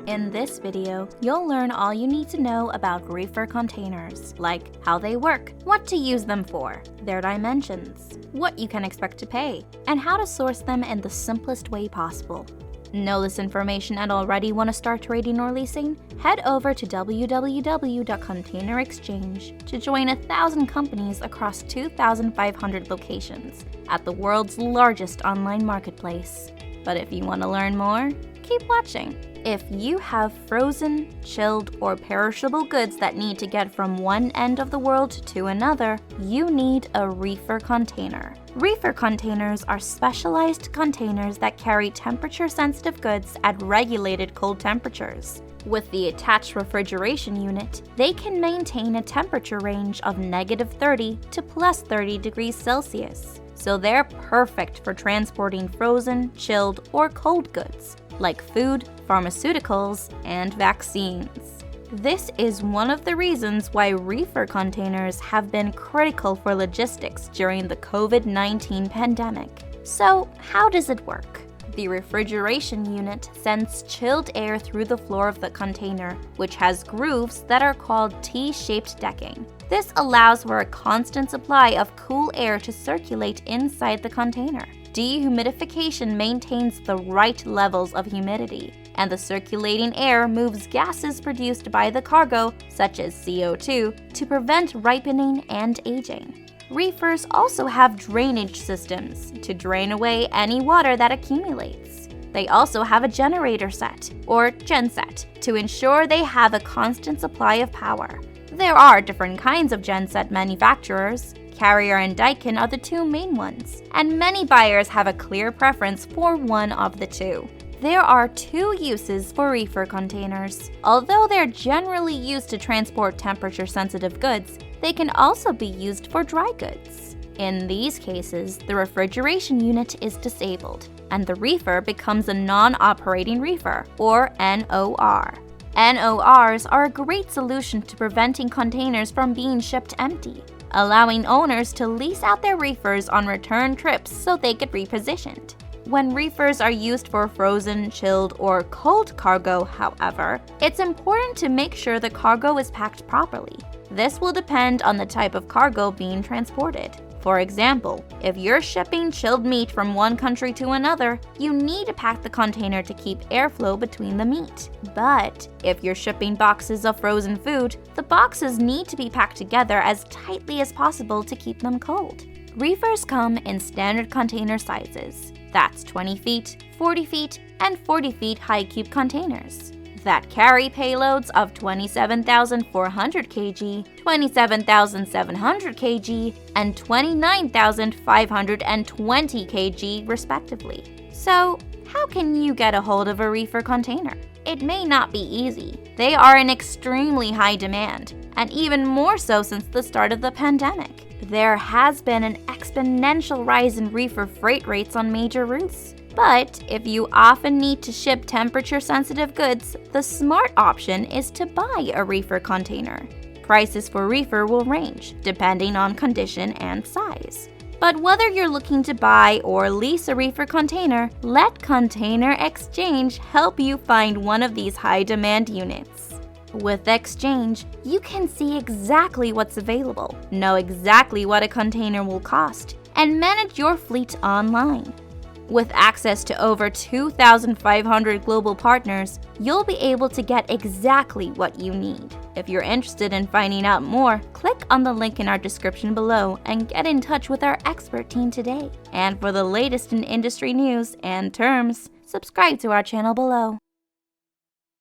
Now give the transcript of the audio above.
In this video, you'll learn all you need to know about reefer containers, like how they work, what to use them for, their dimensions, what you can expect to pay, and how to source them in the simplest way possible. Know this information and already want to start trading or leasing? Head over to www.containerxchange to join 1,000 companies across 2,500 locations at the world's largest online marketplace. But if you want to learn more, keep watching. If you have frozen, chilled, or perishable goods that need to get from one end of the world to another, you need a reefer container. Reefer containers are specialized containers that carry temperature-sensitive goods at regulated cold temperatures. With the attached refrigeration unit, they can maintain a temperature range of -30 to +30 degrees Celsius. So they're perfect for transporting frozen, chilled, or cold goods, like food, pharmaceuticals, and vaccines. This is one of the reasons why reefer containers have been critical for logistics during the COVID-19 pandemic. So, how does it work? The refrigeration unit sends chilled air through the floor of the container, which has grooves that are called T-shaped decking. This allows for a constant supply of cool air to circulate inside the container. Dehumidification maintains the right levels of humidity, and the circulating air moves gases produced by the cargo, such as CO2, to prevent ripening and aging. Reefers also have drainage systems to drain away any water that accumulates. They also have a generator set, or genset, to ensure they have a constant supply of power. There are different kinds of genset manufacturers. Carrier and Daikin are the two main ones, and many buyers have a clear preference for one of the two. There are two uses for reefer containers. Although they're generally used to transport temperature-sensitive goods, they can also be used for dry goods. In these cases, the refrigeration unit is disabled, and the reefer becomes a non-operating reefer, or NOR. NORs are a great solution to preventing containers from being shipped empty, allowing owners to lease out their reefers on return trips so they get repositioned. When reefers are used for frozen, chilled, or cold cargo, however, it's important to make sure the cargo is packed properly. This will depend on the type of cargo being transported. For example, if you're shipping chilled meat from one country to another, you need to pack the container to keep airflow between the meat. But if you're shipping boxes of frozen food, the boxes need to be packed together as tightly as possible to keep them cold. Reefers come in standard container sizes. That's 20 feet, 40 feet, and 40 feet high cube containers that carry payloads of 27,400 kg, 27,700 kg, and 29,520 kg, respectively. So, how can you get a hold of a reefer container? It may not be easy. They are in extremely high demand, and even more so since the start of the pandemic. There has been an exponential rise in reefer freight rates on major routes. But if you often need to ship temperature-sensitive goods, the smart option is to buy a reefer container. Prices for reefer will range, depending on condition and size. But whether you're looking to buy or lease a reefer container, let ContainerXchange help you find one of these high-demand units. With xChange, you can see exactly what's available, know exactly what a container will cost, and manage your fleet online. With access to over 2,500 global partners, you'll be able to get exactly what you need. If you're interested in finding out more, click on the link in our description below and get in touch with our expert team today. And for the latest in industry news and terms, subscribe to our channel below.